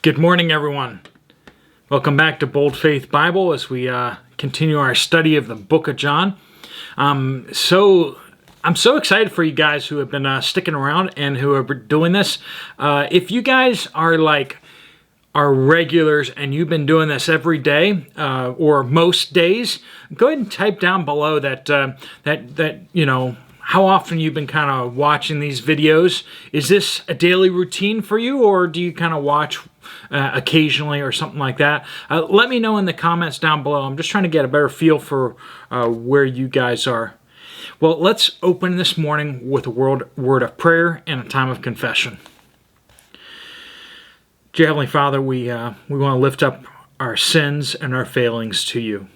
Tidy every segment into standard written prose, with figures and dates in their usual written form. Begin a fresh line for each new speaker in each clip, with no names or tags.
Good morning, everyone. Welcome back to Bold Faith Bible as we continue our study of the book of John. I'm so excited for you guys who have been sticking around and who are doing this. If you guys are like our regulars and you've been doing this every day or most days, go ahead and type down below that you know how often you've been kind of watching these videos. Is this a daily routine for you, or do you kind of watch occasionally or something like that? Let me know in the comments down below. I'm just trying to get a better feel for where you guys are. Well, let's open this morning with a word of prayer and a time of confession. Dear Heavenly Father, we want to lift up our sins and our failings to you.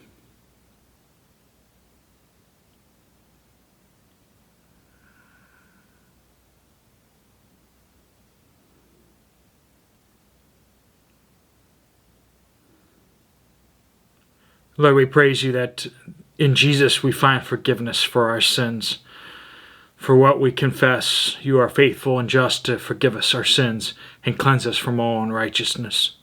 Lord, we praise you that in Jesus we find forgiveness for our sins. For what we confess, you are faithful and just to forgive us our sins and cleanse us from all unrighteousness.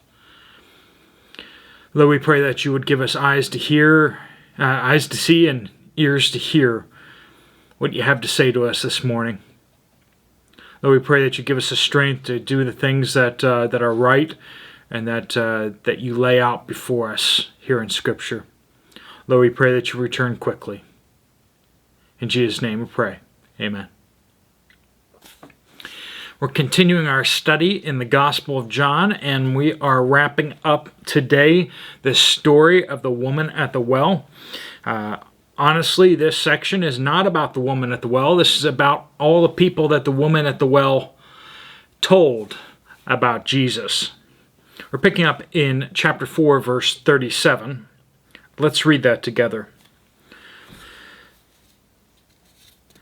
Lord, we pray that you would give us eyes to hear, eyes to see, and ears to hear what you have to say to us this morning. Lord, we pray that you give us the strength to do the things that are right and that you lay out before us here in Scripture. Lord, we pray that you return quickly. In Jesus' name we pray. Amen. We're continuing our study in the Gospel of John, and we are wrapping up today the story of the woman at the well. Honestly, this section is not about the woman at the well. This is about all the people that the woman at the well told about Jesus. We're picking up in chapter 4, verse 37. Let's read that together.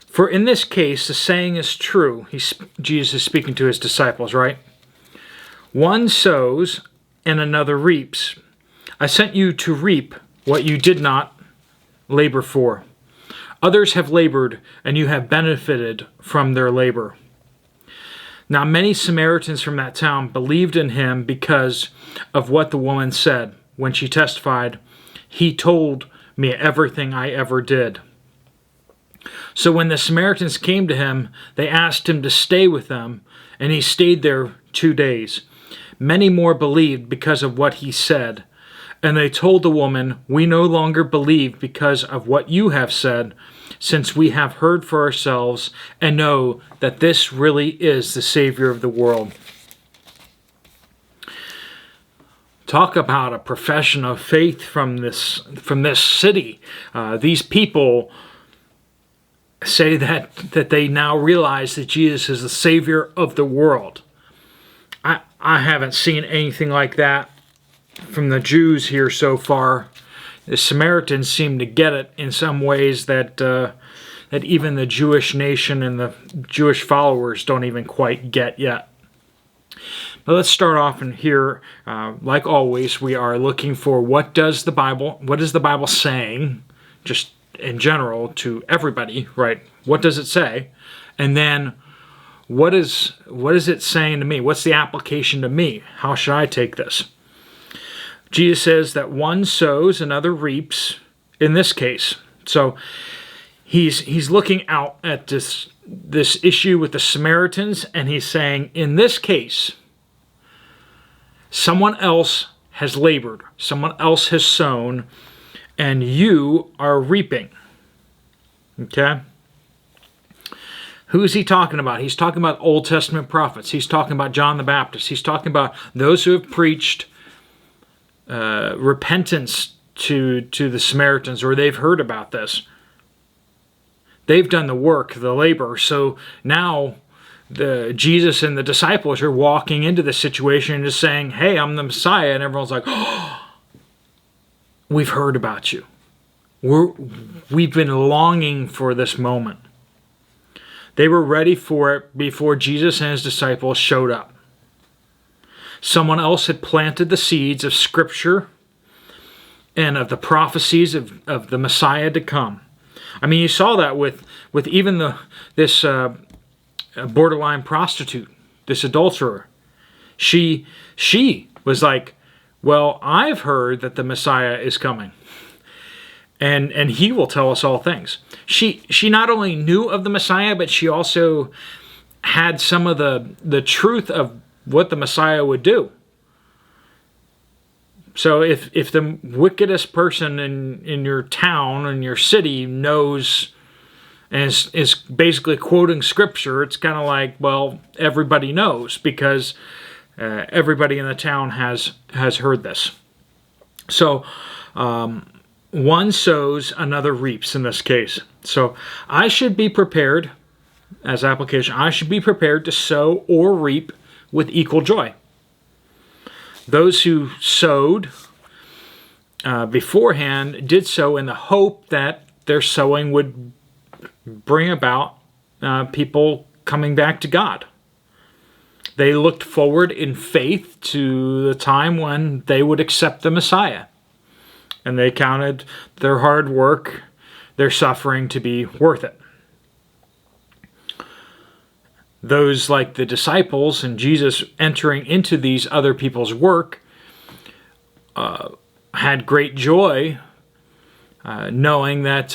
For in this case, the saying is true. Jesus is speaking to his disciples, right? One sows and another reaps. I sent you to reap what you did not labor for. Others have labored, and you have benefited from their labor. Now many Samaritans from that town believed in him because of what the woman said when she testified, "He told me everything I ever did." So when the Samaritans came to him, they asked him to stay with them, and he stayed there 2 days. Many more believed because of what he said, and they told the woman, "We no longer believe because of what you have said, since we have heard for ourselves and know that this really is the Savior of the world." Talk about a profession of faith from this city. These people say that they now realize that Jesus is the Savior of the world. I haven't seen anything like that from the Jews here so far. The Samaritans seem to get it in some ways that even the Jewish nation and the Jewish followers don't even quite get yet. But let's start off in here. Like always, we are looking for what is the Bible saying, just in general to everybody, right? What does it say? And then what is it saying to me? What's the application to me? How should I take this? Jesus says that one sows, another reaps in this case. So he's looking out at this issue with the Samaritans, and he's saying, in this case, someone else has labored, someone else has sown, and you are reaping. Okay? Who is he talking about? He's talking about Old Testament prophets. He's talking about John the Baptist. He's talking about those who have preached repentance to the Samaritans, or they've heard about this. They've done the work, the labor. So now Jesus and the disciples are walking into the situation and just saying, "Hey, I'm the Messiah," and everyone's like, "Oh, we've heard about you. We've been longing for this moment." They were ready for it before Jesus and his disciples showed up. Someone else had planted the seeds of Scripture and of the prophecies of the Messiah to come. I mean, you saw that with even this borderline prostitute, this adulterer. She was like, well, I've heard that the Messiah is coming. And he will tell us all things. She not only knew of the Messiah, but she also had some of the truth of what the Messiah would do. So if the wickedest person in your town, in your city, knows and is basically quoting Scripture, it's kind of like, well, everybody knows, because everybody in the town has heard this. So one sows, another reaps in this case. So I should be prepared, as application, I should be prepared to sow or reap with equal joy. Those who sowed beforehand did so in the hope that their sowing would bring about people coming back to God. They looked forward in faith to the time when they would accept the Messiah. And they counted their hard work, their suffering, to be worth it. Those like the disciples and Jesus entering into these other people's work had great joy, knowing that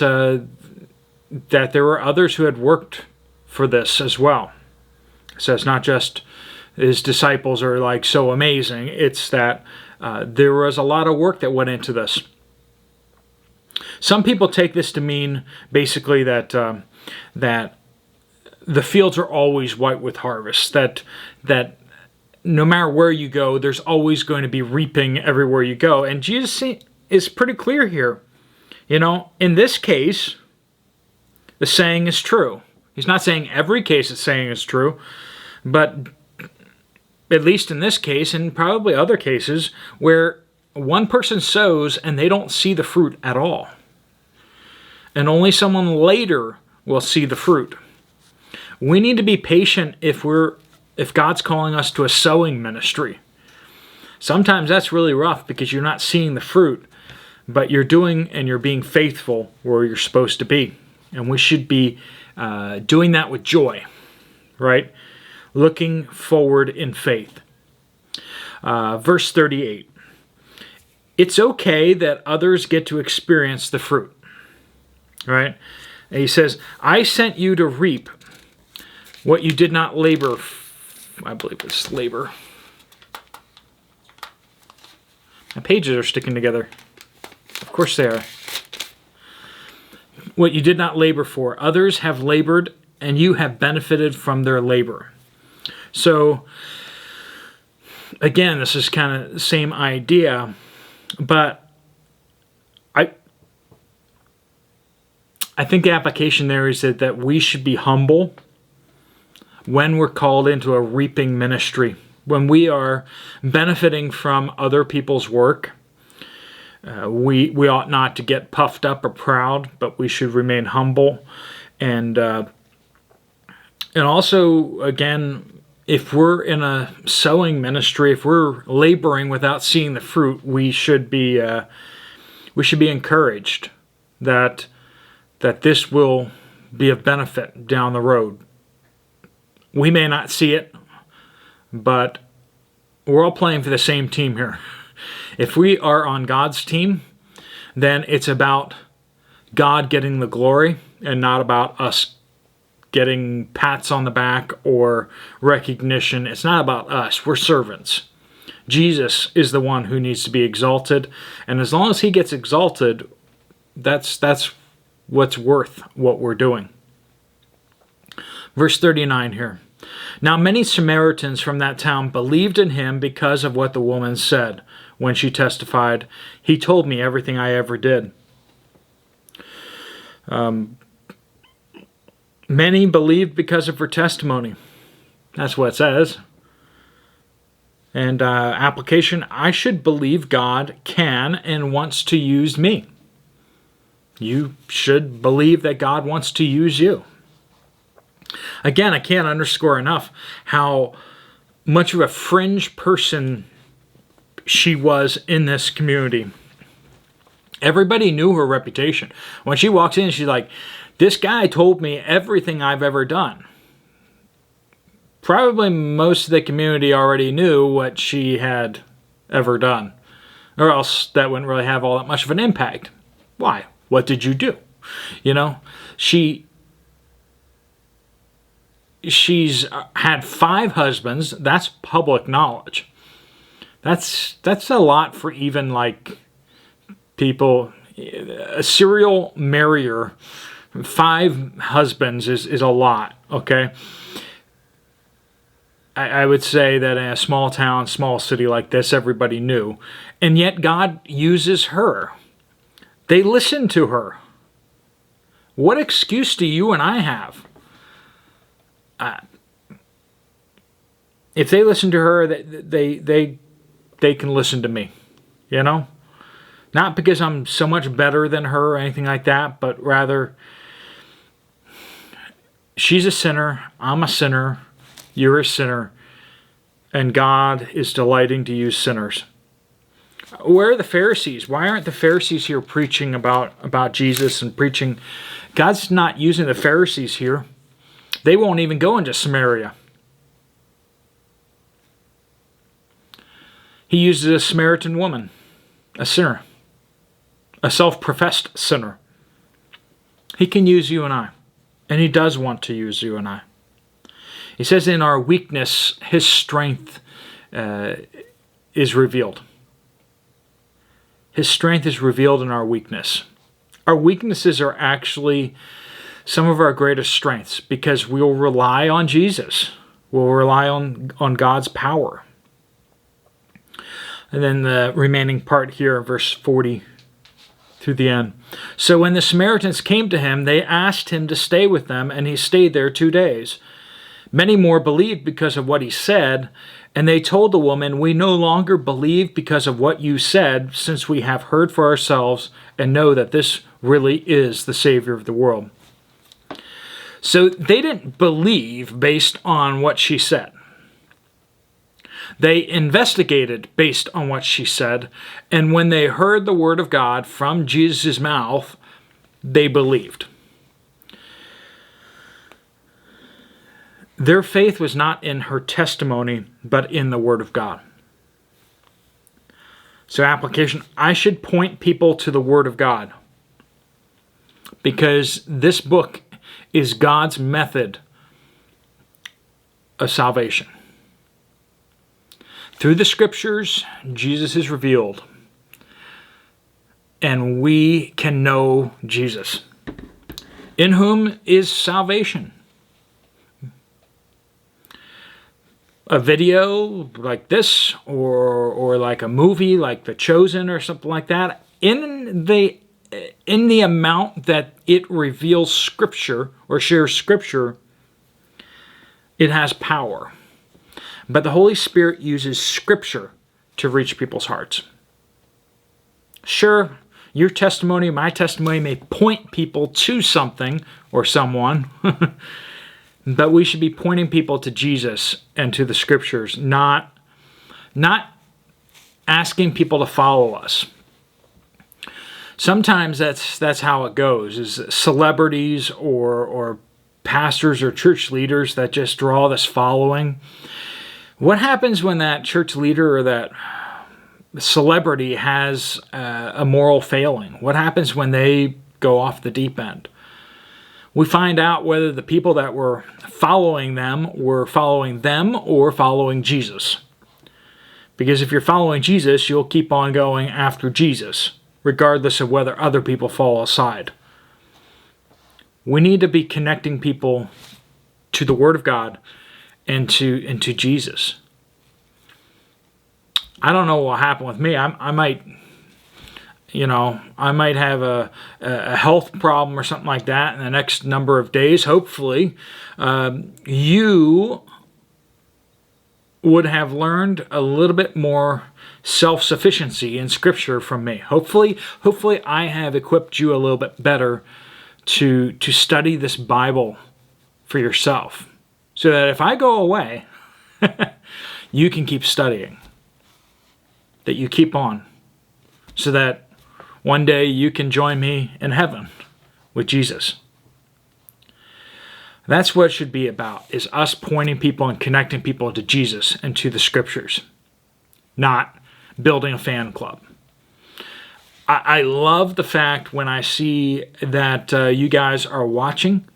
there were others who had worked for this as well. So it's not just his disciples are like so amazing. It's that there was a lot of work that went into this. Some people take this to mean basically that that the fields are always white with harvest. That no matter where you go, there's always going to be reaping everywhere you go. And Jesus is pretty clear here. You know, in this case, the saying is true. He's not saying every case the saying is true, but at least in this case, and probably other cases, where one person sows and they don't see the fruit at all. And only someone later will see the fruit. We need to be patient if God's calling us to a sowing ministry. Sometimes that's really rough because you're not seeing the fruit, but you're doing and you're being faithful where you're supposed to be. And we should be doing that with joy, right? Looking forward in faith. Verse 38. It's okay that others get to experience the fruit. Right? And he says, I sent you to reap what you did not labor. I believe it's labor. My pages are sticking together. Of course they are. What you did not labor for. Others have labored, and you have benefited from their labor. So, again, this is kind of the same idea, but I think the application there is that we should be humble when we're called into a reaping ministry. When we are benefiting from other people's work, we ought not to get puffed up or proud, but we should remain humble. And also, again, if we're in a sowing ministry, if we're laboring without seeing the fruit, we should be encouraged that this will be of benefit down the road. We may not see it, but we're all playing for the same team here. If we are on God's team, then it's about God getting the glory and not about us getting pats on the back or recognition. It's not about us. We're servants. Jesus is the one who needs to be exalted, and as long as he gets exalted, that's what's worth what we're doing. Verse 39 here. Now many Samaritans from that town believed in him because of what the woman said when she testified, he told me everything I ever did. Many believed because of her testimony. That's what it says. And application, I should believe God can and wants to use me. You should believe that God wants to use you. Again, I can't underscore enough how much of a fringe person she was in this community. Everybody knew her reputation. When she walks in, she's like, this guy told me everything I've ever done. Probably most of the community already knew what she had ever done. Or else that wouldn't really have all that much of an impact. Why? What did you do? You know, she's had 5 husbands. That's public knowledge. That's a lot for even like people. A serial marrier, 5 husbands is a lot. Okay. I would say that in a small town, small city like this, everybody knew. And yet God uses her. They listen to her. What excuse do you and I have? If they listen to her, they can listen to me. You know? Not because I'm so much better than her or anything like that, but rather, she's a sinner, I'm a sinner, you're a sinner, and God is delighting to use sinners. Where are the Pharisees? Why aren't the Pharisees here preaching about Jesus and preaching? God's not using the Pharisees here. They won't even go into Samaria. He uses a Samaritan woman, a sinner, a self-professed sinner. He can use you and I, and He does want to use you and I. He says in our weakness, His strength is revealed. His strength is revealed in our weakness. Our weaknesses are actually some of our greatest strengths because we'll rely on Jesus. We'll rely on God's power. And then the remaining part here, verse 40 through the end. So when the Samaritans came to Him, they asked Him to stay with them, and He stayed there 2 days. Many more believed because of what He said, and they told the woman, "We no longer believe because of what you said, since we have heard for ourselves and know that this really is the Savior of the world." So they didn't believe based on what she said. They investigated based on what she said, and when they heard the word of God from Jesus' mouth, they believed. Their faith was not in her testimony, but in the Word of God. So application, I should point people to the Word of God, because this book is God's method of salvation. Through the Scriptures, Jesus is revealed, and we can know Jesus, in whom is salvation. A video like this, or like a movie like The Chosen or something like that, in the amount that it reveals Scripture or shares Scripture, it has power. But the Holy Spirit uses Scripture to reach people's hearts. Sure, your testimony, my testimony may point people to something or someone, but we should be pointing people to Jesus and to the Scriptures, not asking people to follow us. Sometimes that's how it goes, is celebrities or pastors or church leaders that just draw this following. What happens when that church leader or that celebrity has a moral failing? What happens when they go off the deep end? We find out whether the people that were following them or following Jesus. Because if you're following Jesus, you'll keep on going after Jesus, regardless of whether other people fall aside. We need to be connecting people to the Word of God and to Jesus. I don't know what will happen with me. I might have a health problem or something like that in the next number of days. Hopefully, you would have learned a little bit more self-sufficiency in Scripture from me. Hopefully I have equipped you a little bit better to study this Bible for yourself, so that if I go away, you can keep studying, that you keep on, so that one day you can join me in heaven with Jesus. That's what it should be about, is us pointing people and connecting people to Jesus and to the Scriptures. Not building a fan club. I love the fact when I see that you guys are watching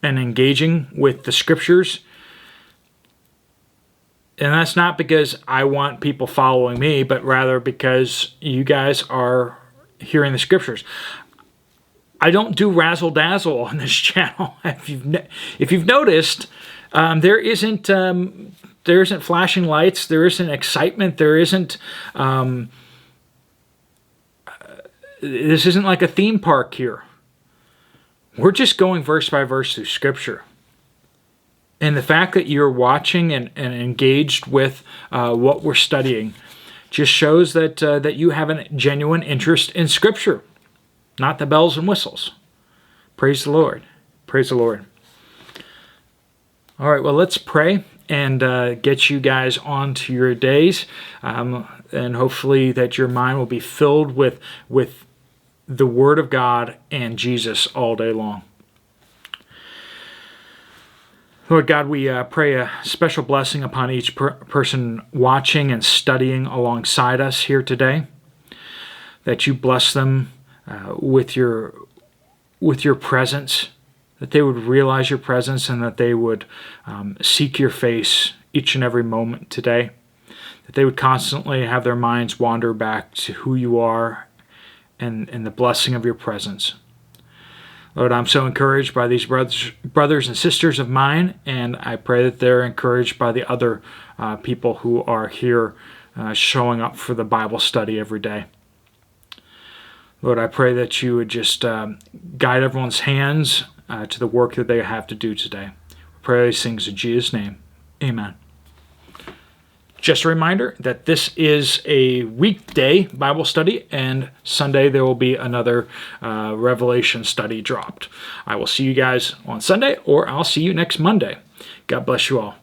and engaging with the scriptures. And that's not because I want people following me, but rather because you guys are hearing the scriptures. I don't do razzle-dazzle on this channel. If you've noticed, there isn't flashing lights, there isn't excitement, there isn't... this isn't like a theme park here. We're just going verse by verse through Scripture. And the fact that you're watching and engaged with what we're studying just shows that you have a genuine interest in Scripture, not the bells and whistles. Praise the Lord. Praise the Lord. All right, well, let's pray and get you guys on to your days. And hopefully that your mind will be filled with the Word of God and Jesus all day long. Lord God, we pray a special blessing upon each person watching and studying alongside us here today, that you bless them with your presence, that they would realize your presence and that they would seek your face each and every moment today, that they would constantly have their minds wander back to who you are and the blessing of your presence. Lord, I'm so encouraged by these brothers and sisters of mine, and I pray that they're encouraged by the other people who are here showing up for the Bible study every day. Lord, I pray that you would just guide everyone's hands to the work that they have to do today. We pray these things in Jesus' name. Amen. Just a reminder that this is a weekday Bible study, and Sunday there will be another Revelation study dropped. I will see you guys on Sunday, or I'll see you next Monday. God bless you all.